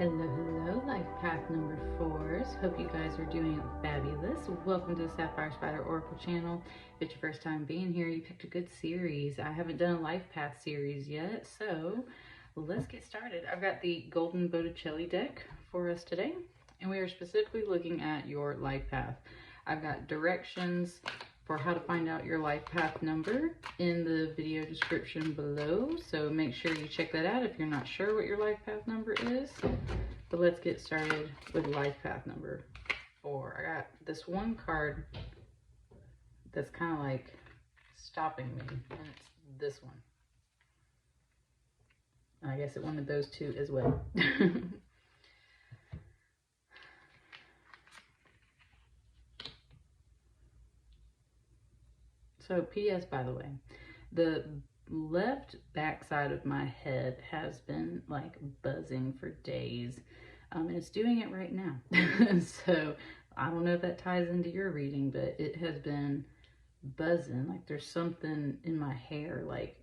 Hello, hello, life path number 4s. Hope you guys are doing fabulous. Welcome to the Sapphire Spider Oracle channel. If it's your first time being here, you picked a good series. I haven't done a life path series yet, so let's get started. I've got the Golden Botticelli deck for us today, and we are specifically looking at your life path. I've got directions for how to find out your life path number in the video description below, so make sure you check that out if you're not sure what your life path number is. But let's get started with life path number 4. I got this one card that's kind of like stopping me, and it's this one. I guess it wanted those two as well. So, P.S. by the way, the left back side of my head has been like buzzing for days, and it's doing it right now. So, I don't know if that ties into your reading, but it has been buzzing. Like there's something in my hair, like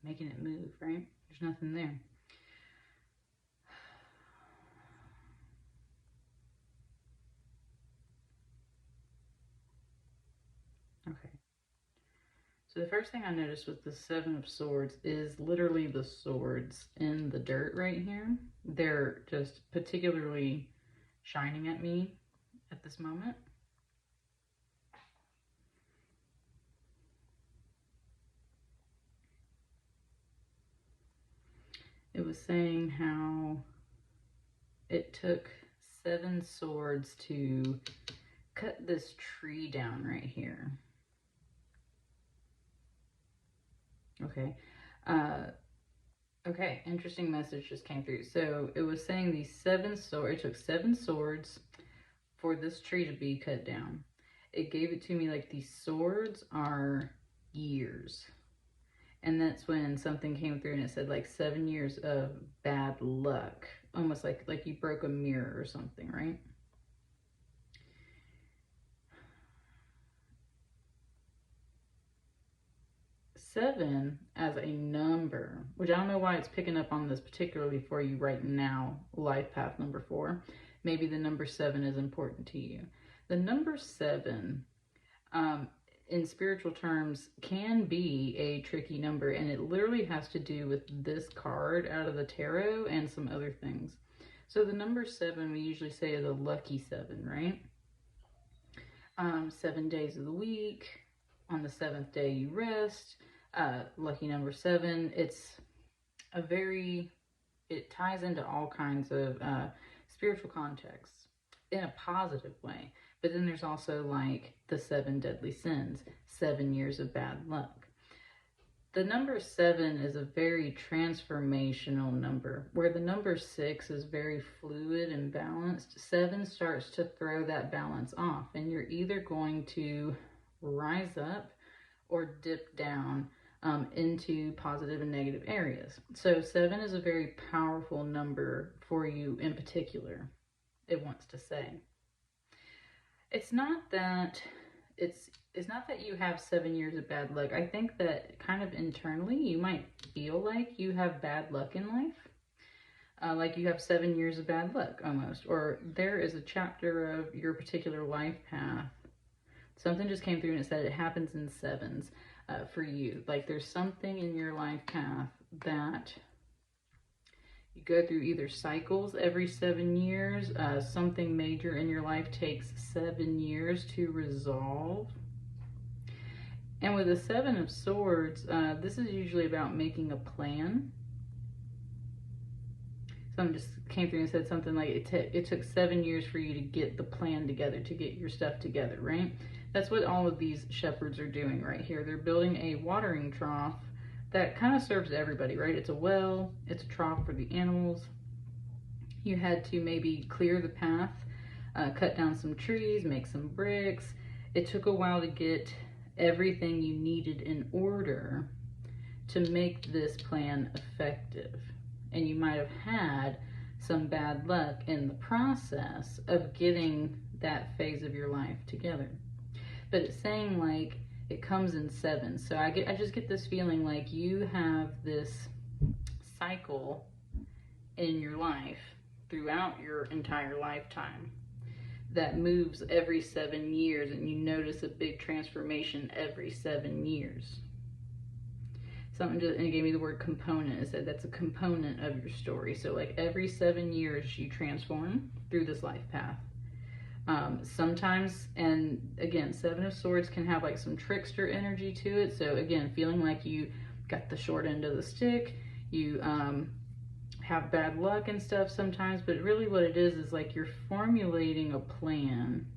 making it move, right? There's nothing there. Okay. So the first thing I noticed with the 7 of Swords is literally the swords in the dirt right here. They're just particularly shining at me at this moment. It was saying how it took 7 swords to cut this tree down right here. Okay. Okay, interesting message just came through. So it was saying these 7 swords, it took 7 swords for this tree to be cut down. It gave it to me like these swords are years. And that's when something came through and it said like 7 years of bad luck. Almost like you broke a mirror or something, right? Seven as a number, which I don't know why it's picking up on this particularly for you right now, life path number 4. Maybe the number 7 is important to you. The number 7, in spiritual terms, can be a tricky number, and it literally has to do with this card out of the tarot and some other things. So the number 7 we usually say is a lucky 7, right? 7 days of the week. On the 7th day you rest. Lucky number 7. It's a it ties into all kinds of spiritual contexts in a positive way. But then there's also like the 7 deadly sins, 7 years of bad luck. The number 7 is a very transformational number, where the number 6 is very fluid and balanced. 7 starts to throw that balance off, and you're either going to rise up or dip down into positive and negative areas. So 7 is a very powerful number for you in particular, it wants to say. It's not that you have 7 years of bad luck. I think that kind of internally you might feel like you have bad luck in life. Like you have 7 years of bad luck almost, or there is a chapter of your particular life path. Something just came through and it said it happens in 7s for you. Like there's something in your life path that you go through either cycles every 7 years. Something major in your life takes 7 years to resolve. And with the 7 of Swords, this is usually about making a plan. Something just came through and said something like it took 7 years for you to get the plan together, to get your stuff together, right? That's what all of these shepherds are doing right here. They're building a watering trough that kind of serves everybody, right? It's a well, it's a trough for the animals. You had to maybe clear the path, cut down some trees, make some bricks. It took a while to get everything you needed in order to make this plan effective. And you might have had some bad luck in the process of getting that phase of your life together. But it's saying like it comes in 7. So I just get this feeling like you have this cycle in your life throughout your entire lifetime that moves every 7 years, and you notice a big transformation every 7 years. And it gave me the word component. It said that's a component of your story. So like every 7 years you transform through this life path. Sometimes, and again, Seven of Swords can have like some trickster energy to it. So again, feeling like you got the short end of the stick, you have bad luck and stuff sometimes, but really what it is like you're formulating a plan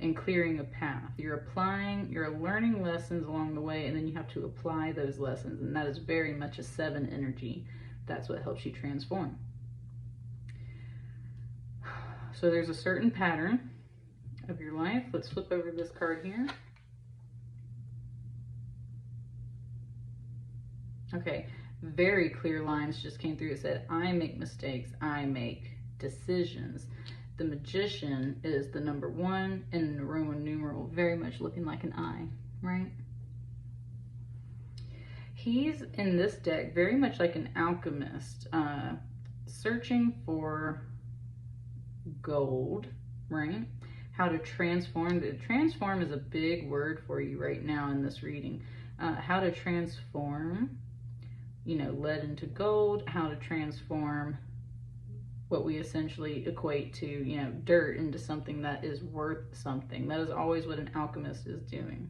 and clearing a path. You're learning lessons along the way, and then you have to apply those lessons, and that is very much a 7 energy. That's what helps you transform. So there's a certain pattern of your life. Let's flip over this card here. Okay, very clear lines just came through. It said, I make mistakes, I make decisions. The Magician is the number 1 in the Roman numeral, very much looking like an I, right? He's in this deck very much like an alchemist, searching for gold, right? How to transform. Transform is a big word for you right now in this reading. How to transform, lead into gold, how to transform what we essentially equate to, dirt into something that is worth something. That is always what an alchemist is doing.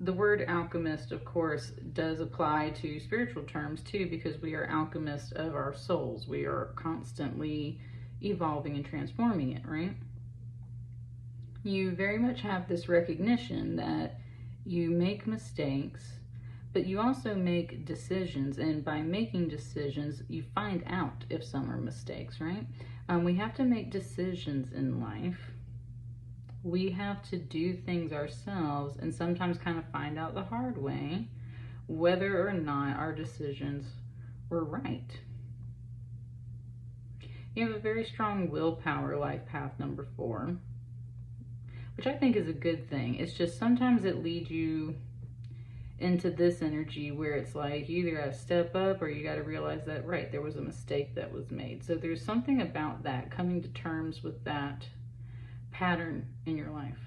The word alchemist, of course, does apply to spiritual terms too, because we are alchemists of our souls. We are constantly evolving and transforming it, right? You very much have this recognition that you make mistakes, but you also make decisions, and by making decisions, you find out if some are mistakes, right? We have to make decisions in life. We have to do things ourselves, and sometimes kind of find out the hard way whether or not our decisions were right. You have a very strong willpower, life path number 4, which I think is a good thing. It's just sometimes it leads you into this energy where it's like you either got to step up or you got to realize that, right, there was a mistake that was made. So there's something about that, coming to terms with that pattern in your life.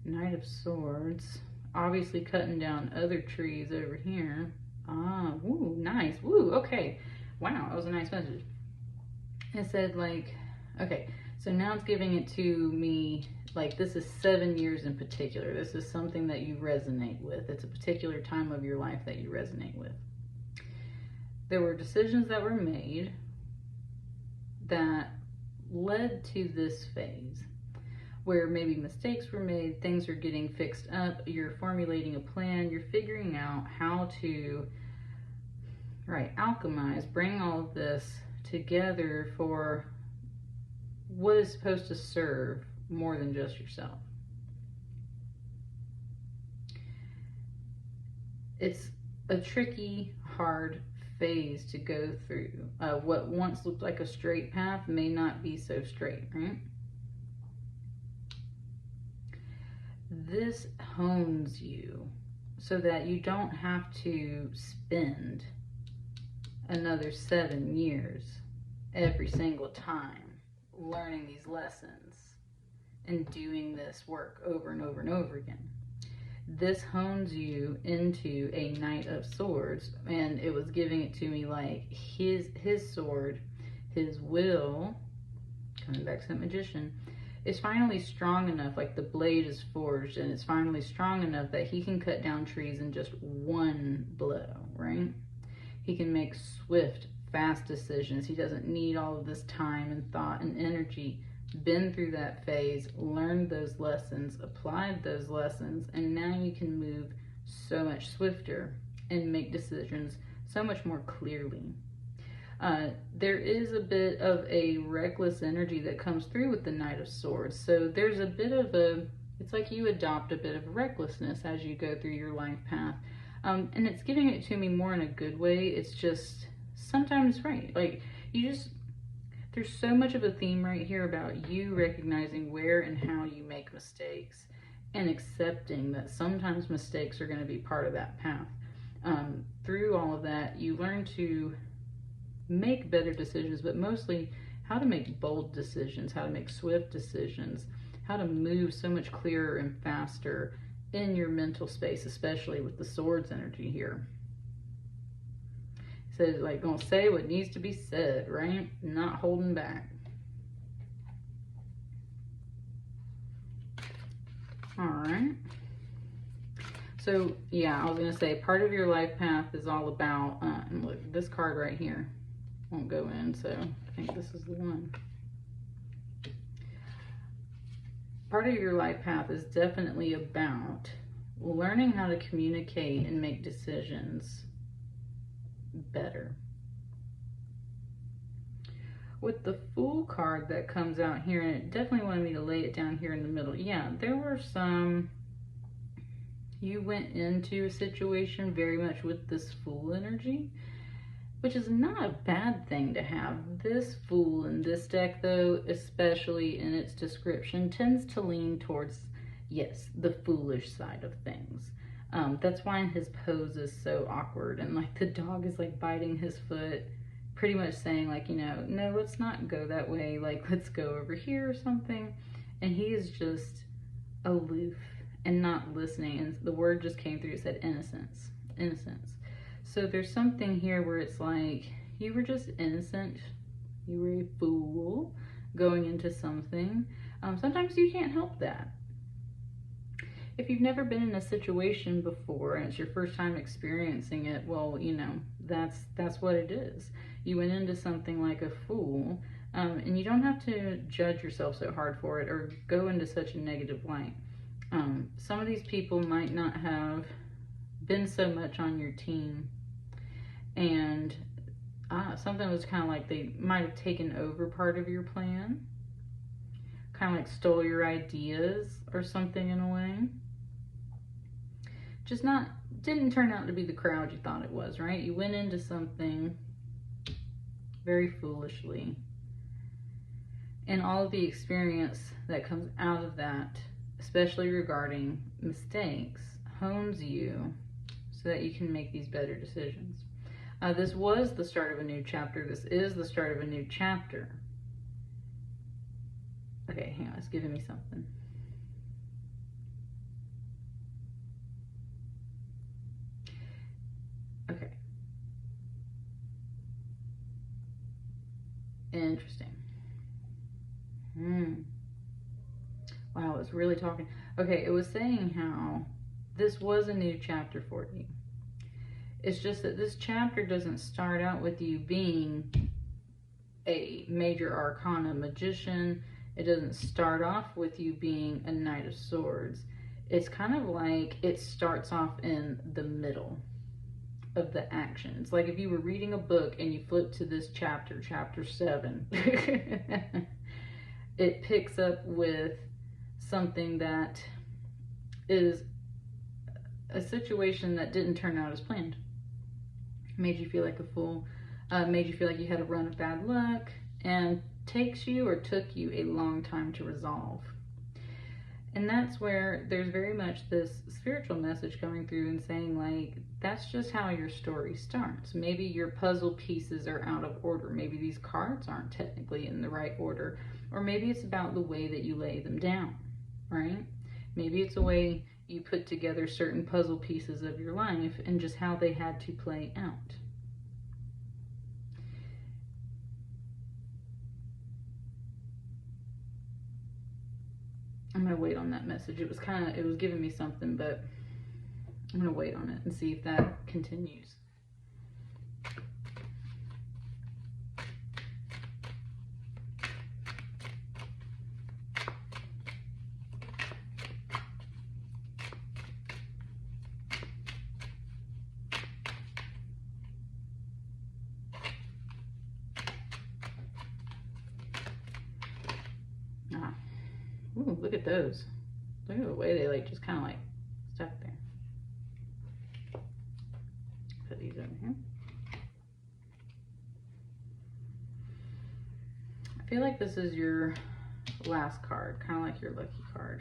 Knight of Swords, obviously cutting down other trees over here. Ah, woo, nice, woo, okay. Wow, that was a nice message. It said like, okay, so now it's giving it to me, like this is 7 years in particular. This is something that you resonate with. It's a particular time of your life that you resonate with. There were decisions that were made that led to this phase where maybe mistakes were made, things are getting fixed up, you're formulating a plan, you're figuring out how to, right, alchemize, bring all of this together for what is supposed to serve more than just yourself. It's a tricky, hard phase to go through. What once looked like a straight path may not be so straight, right? This hones you so that you don't have to spend another 7 years every single time learning these lessons and doing this work over and over and over again. This hones you into a Knight of Swords, and it was giving it to me like his sword, his will, coming back to that Magician, is finally strong enough, like the blade is forged and it's finally strong enough that he can cut down trees in just one blow, right? He can make swift, fast decisions. He doesn't need all of this time and thought and energy. Been through that phase, learned those lessons, applied those lessons, and now you can move so much swifter and make decisions so much more clearly. There is a bit of a reckless energy that comes through with the Knight of Swords. So there's a bit of it's like you adopt a bit of recklessness as you go through your life path. And it's giving it to me more in a good way. It's just sometimes, right, like there's so much of a theme right here about you recognizing where and how you make mistakes and accepting that sometimes mistakes are going to be part of that path. Through all of that, you learn to make better decisions, but mostly how to make bold decisions, how to make swift decisions, how to move so much clearer and faster in your mental space, especially with the swords energy here. So like, gonna say what needs to be said, right? Not holding back. All right. So yeah, I was gonna say part of your life path is all about, and look, this card right here won't go in, so I think this is the one. Part of your life path is definitely about learning how to communicate and make decisions better. With the Fool card that comes out here, and it definitely wanted me to lay it down here in the middle. Yeah, there were some, you went into a situation very much with this Fool energy, which is not a bad thing to have. This Fool in this deck, though, especially in its description, tends to lean towards, yes, the foolish side of things. That's why his pose is so awkward, and like the dog is like biting his foot, pretty much saying like, you know, no, let's not go that way, like let's go over here or something. And he is just aloof and not listening, and the word just came through, it said innocence. So there's something here where it's like, you were just innocent, you were a fool going into something. Sometimes you can't help that. If you've never been in a situation before and it's your first time experiencing it, well, you know, that's what it is. You went into something like a fool, and you don't have to judge yourself so hard for it or go into such a negative light. Some of these people might not have been so much on your team, and something was kind of like they might have taken over part of your plan, kind of like stole your ideas or something in a way. Just didn't turn out to be the crowd you thought it was, right? You went into something very foolishly, and all of the experience that comes out of that, especially regarding mistakes, hones you so that you can make these better decisions. This was the start of a new chapter. This is the start of a new chapter. Okay, hang on, it's giving me something. Okay. Interesting. Wow, it's really talking. Okay, it was saying how this was a new chapter for you. It's just that this chapter doesn't start out with you being a major arcana magician. It doesn't start off with you being a Knight of Swords. It's kind of like it starts off in the middle of the action. It's like if you were reading a book and you flip to this chapter, chapter 7, it picks up with something that is a situation that didn't turn out as planned. Made you feel like a fool, made you feel like you had a run of bad luck, and takes you or took you a long time to resolve. And that's where there's very much this spiritual message coming through and saying, like, that's just how your story starts. Maybe your puzzle pieces are out of order. Maybe these cards aren't technically in the right order. Or maybe it's about the way that you lay them down, right? Maybe it's the way you put together certain puzzle pieces of your life and just how they had to play out. I'm gonna wait on that message. It was giving me something, but I'm gonna wait on it and see if that continues. Ooh, look at those. Look at the way they like just kind of like stuck there. Put these over here. I feel like this is your last card, kind of like your lucky card.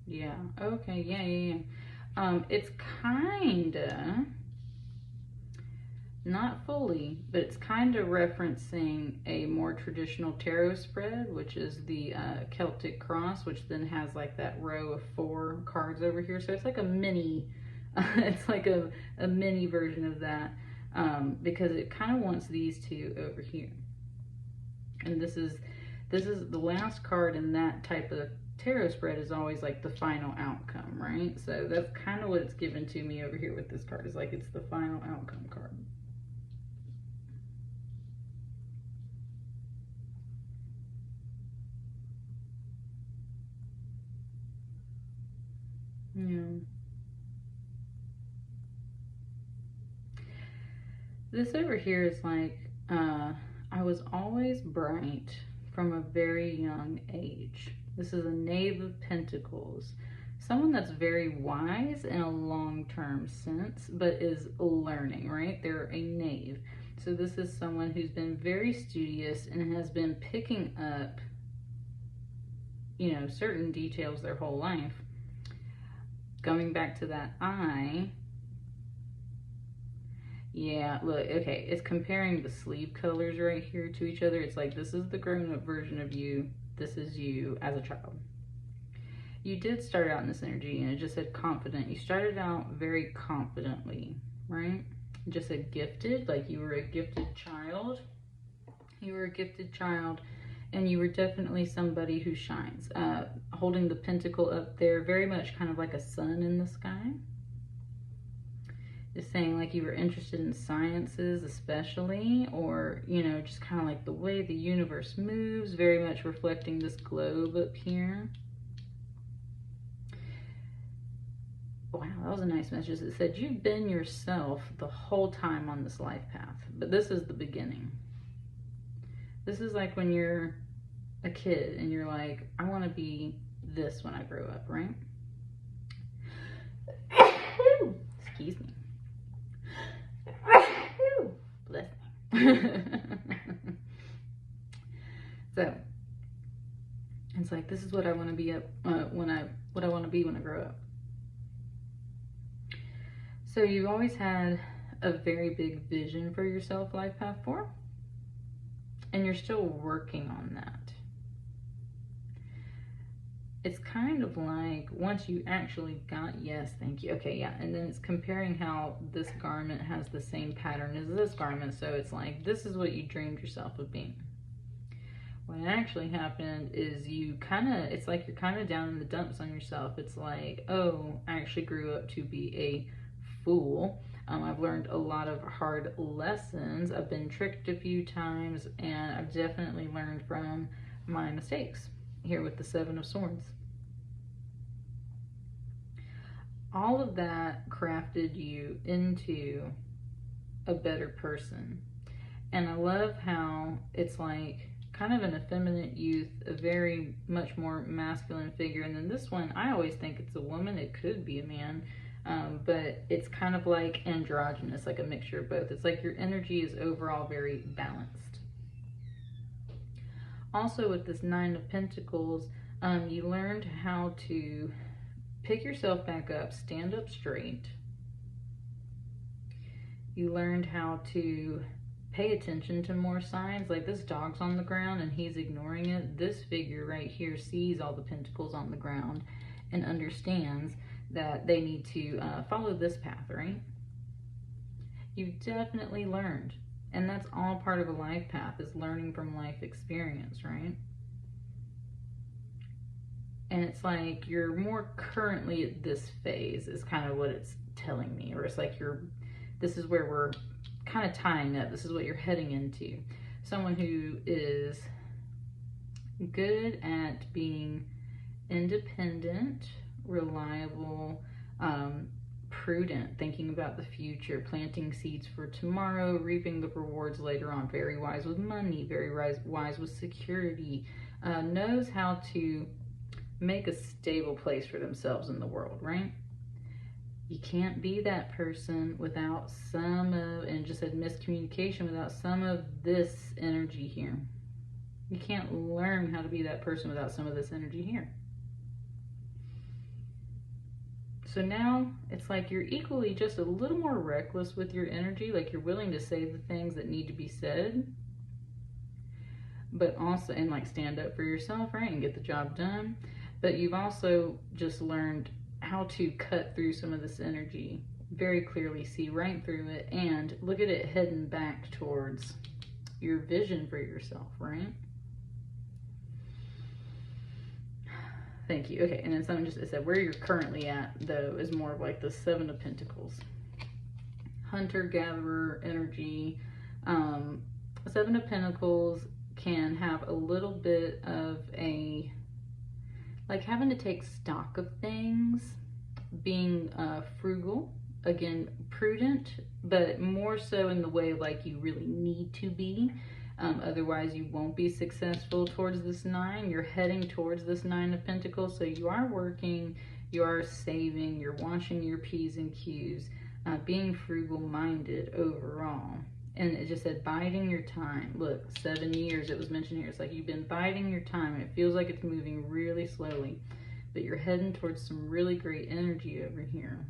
Yeah. Okay. Yeah. Yeah. Yeah. It's kinda not fully, but it's kind of referencing a more traditional tarot spread, which is the Celtic cross, which then has like that row of 4 cards over here. So it's like a mini, it's like a mini version of that, because it kind of wants these two over here. And this is the last card in that type of tarot spread is always like the final outcome, right? So that's kind of what it's given to me over here with this card, is like it's the final outcome card. Yeah. This over here is like, I was always bright from a very young age. This is a Knave of Pentacles. Someone that's very wise in a long-term sense, but is learning, right? They're a knave. So this is someone who's been very studious and has been picking up, certain details their whole life. Going back to that eye, yeah, look, okay, it's comparing the sleeve colors right here to each other. It's like, this is the grown-up version of you. This is you as a child. You did start out in this energy, and it just said confident. You started out very confidently, right? It just said gifted, like you were a gifted child. You were a gifted child, and you were definitely somebody who shines. Holding the pentacle up there, very much kind of like a sun in the sky. Just saying like you were interested in sciences especially, or, just kind of like the way the universe moves, very much reflecting this globe up here. Wow, that was a nice message. It said, you've been yourself the whole time on this life path, but this is the beginning. This is like when you're a kid and you're like, I want to be this when I grow up, right? Excuse me. Bless me. So it's like, this is what I want to be up what I want to be when I grow up. So you've always had a very big vision for yourself, life path 4, and you're still working on that. It's kind of like once you actually got, yes, thank you, okay, yeah, and then it's comparing how this garment has the same pattern as this garment. So it's like, this is what you dreamed yourself of being. What actually happened is it's like you're kind of down in the dumps on yourself. It's like, oh, I actually grew up to be a fool. I've learned a lot of hard lessons. I've been tricked a few times, and I've definitely learned from my mistakes here with the 7 of Swords. All of that crafted you into a better person. And I love how it's like kind of an effeminate youth, a very much more masculine figure. And then this one, I always think it's a woman. It could be a man. But it's kind of like androgynous, like a mixture of both. It's like your energy is overall very balanced. Also with this 9 of Pentacles, you learned how to pick yourself back up, stand up straight. You learned how to pay attention to more signs. Like this dog's on the ground and he's ignoring it. This figure right here sees all the pentacles on the ground and understands that they need to follow this path, right? You've definitely learned. And that's all part of a life path, is learning from life experience, right? And it's like you're more currently at this phase is kind of what it's telling me. Or it's like this is where we're kind of tying up. This is what you're heading into. Someone who is good at being independent, reliable, prudent, thinking about the future, planting seeds for tomorrow, reaping the rewards later on, very wise with money, very wise with security, knows how to make a stable place for themselves in the world, right? You can't be that person without some of, and just a miscommunication, without some of this energy here. You can't learn how to be that person without some of this energy here. So now it's like you're equally just a little more reckless with your energy, like you're willing to say the things that need to be said, but also, and like stand up for yourself, right, and get the job done. But you've also just learned how to cut through some of this energy very clearly, see right through it, and look at it heading back towards your vision for yourself, right? Thank you. Okay, and then someone just said where you're currently at, though, is more of like the Seven of Pentacles. Hunter-gatherer energy. Seven of Pentacles can have a little bit of a, like having to take stock of things, being frugal, again, prudent, but more so in the way like you really need to be. Otherwise you won't be successful towards this 9. You're heading towards this 9 of Pentacles, so you are working, you are saving, you're watching your P's and Q's, being frugal-minded overall. And it just said biding your time. Look, 7 years it was mentioned here. It's like you've been biding your time, and it feels like it's moving really slowly, but you're heading towards some really great energy over here.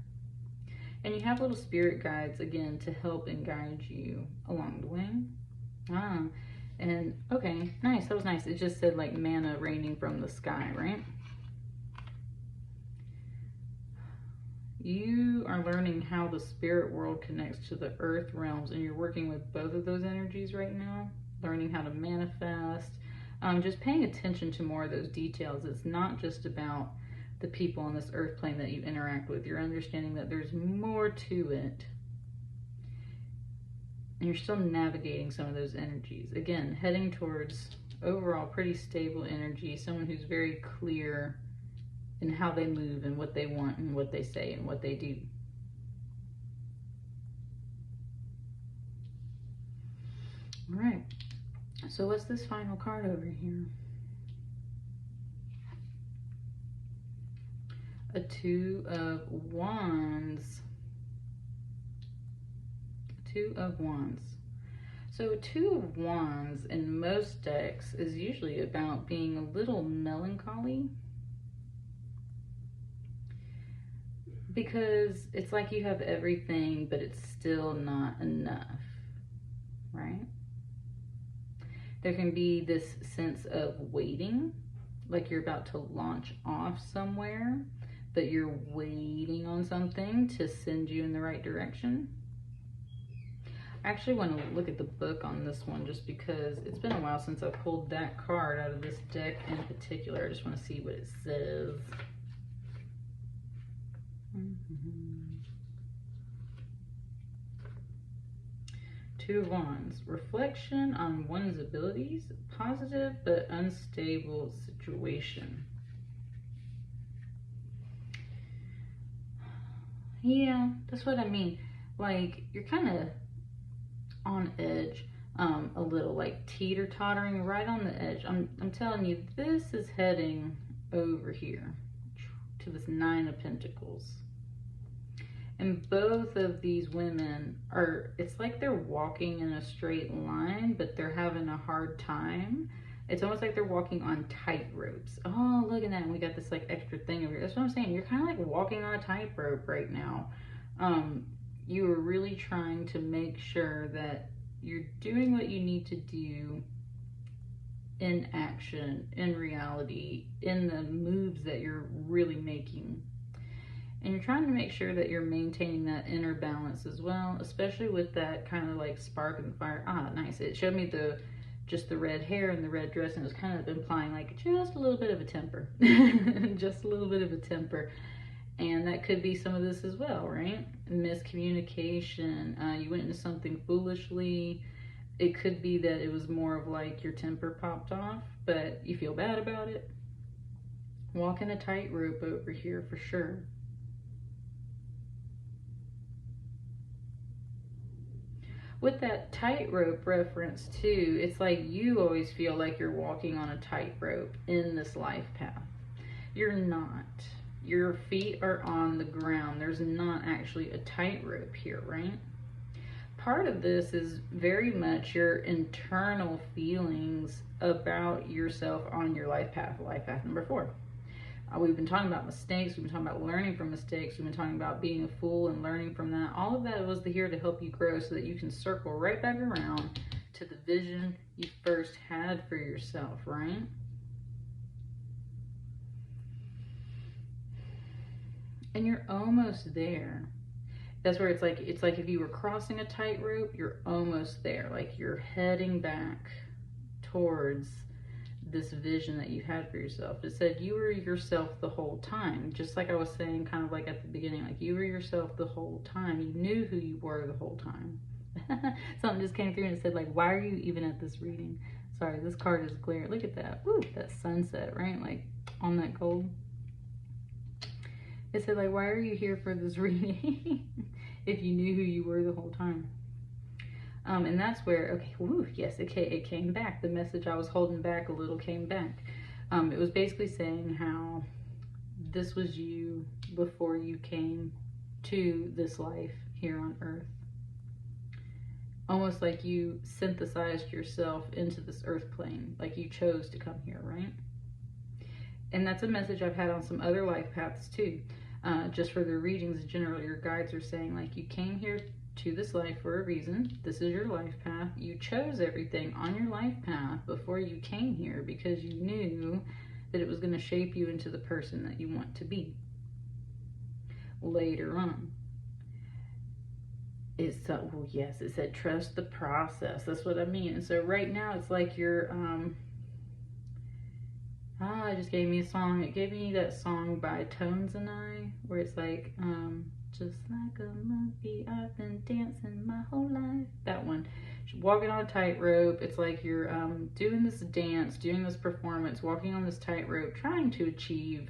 And you have little spirit guides, again, to help and guide you along the way. And okay, nice, that was nice. It just said like manna raining from the sky, right? You are learning how the spirit world connects to the earth realms, and you're working with both of those energies right now, learning how to manifest, just paying attention to more of those details. It's not just about the people on this earth plane that you interact with. You're understanding that there's more to it. And you're still navigating some of those energies. Again, heading towards overall pretty stable energy, someone who's very clear in how they move and what they want and what they say and what they do. All right, so what's this final card over here? A 2 of Wands. 2 of Wands. So a 2 of Wands in most decks is usually about being a little melancholy, because it's like you have everything, but it's still not enough, right? There can be this sense of waiting, like you're about to launch off somewhere, but you're waiting on something to send you in the right direction. I actually want to look at the book on this one, just because it's been a while since I pulled that card out of this deck in particular. I just want to see what it says. Two of Wands. Reflection on one's abilities. Positive but unstable situation. Yeah, that's what I mean. Like, you're kind of on edge, a little, like teeter-tottering right on the edge. I'm telling you, this is heading over here to this 9 of Pentacles. And both of these women are, it's like they're walking in a straight line, but they're having a hard time. It's almost like they're walking on tight ropes. Oh, look at that. And we got this like extra thing over here. That's what I'm saying. You're kind of like walking on a tightrope right now. You are really trying to make sure that you're doing what you need to do in action, in reality, in the moves that you're really making. And you're trying to make sure that you're maintaining that inner balance as well, especially with that kind of like spark and fire. Ah, nice. It showed me just the red hair and the red dress, and it was kind of implying like just a little bit of a temper. Just a little bit of a temper. And that could be some of this as well, right? Miscommunication. You went into something foolishly. It could be that it was more of like your temper popped off, but you feel bad about it. Walking a tightrope over here for sure. With that tightrope reference too, it's like you always feel like you're walking on a tightrope in this life path. You're not. Your feet are on the ground. There's not actually a tightrope here, right? Part of this is very much your internal feelings about yourself on your life path number 4. We've been talking about mistakes. We've been talking about learning from mistakes. We've been talking about being a fool and learning from that. All of that was here to help you grow so that you can circle right back around to the vision you first had for yourself, right? And you're almost there. That's where it's like if you were crossing a tightrope, you're almost there. Like you're heading back towards this vision that you had for yourself. It said you were yourself the whole time. Just like I was saying kind of like at the beginning, like you were yourself the whole time. You knew who you were the whole time. Something just came through and it said like, why are you even at this reading? Sorry, this card is glare. Look at that. Woo, that sunset, right? Like on that gold. It said like, why are you here for this reading if you knew who you were the whole time? And that's where, okay, woo, yes, it came back. The message I was holding back a little came back. It was basically saying how this was you before you came to this life here on earth. Almost like you synthesized yourself into this earth plane, like you chose to come here, right? And that's a message I've had on some other life paths too. Just for the readings, generally your guides are saying like you came here to this life for a reason. This is your life path. You chose everything on your life path before you came here because you knew that it was going to shape you into the person that you want to be later on. Well, yes, it said trust the process. That's what I mean. And so right now it's like you're it just gave me a song. It gave me that song by Tones and I, where it's like just like a monkey, I've been dancing my whole life. That one. Walking on a tightrope. It's like you're doing this dance, doing this performance, walking on this tightrope, trying to achieve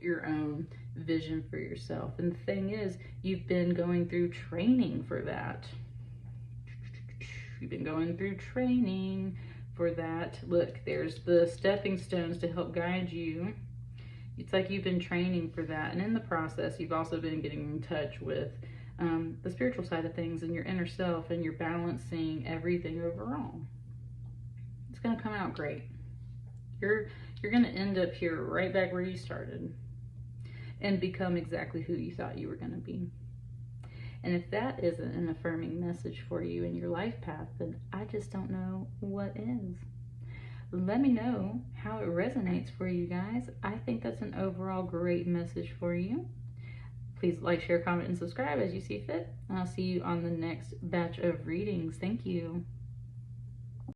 your own vision for yourself. And the thing is, you've been going through training for that. You've been going through training for that. Look, there's the stepping stones to help guide you. It's like you've been training for that, and in the process you've also been getting in touch with the spiritual side of things and your inner self, and you're balancing everything overall. It's going to come out great. You're going to end up here right back where you started and become exactly who you thought you were going to be. And if that isn't an affirming message for you in your life path, then I just don't know what is. Let me know how it resonates for you guys. I think that's an overall great message for you. Please like, share, comment, and subscribe as you see fit. And I'll see you on the next batch of readings. Thank you.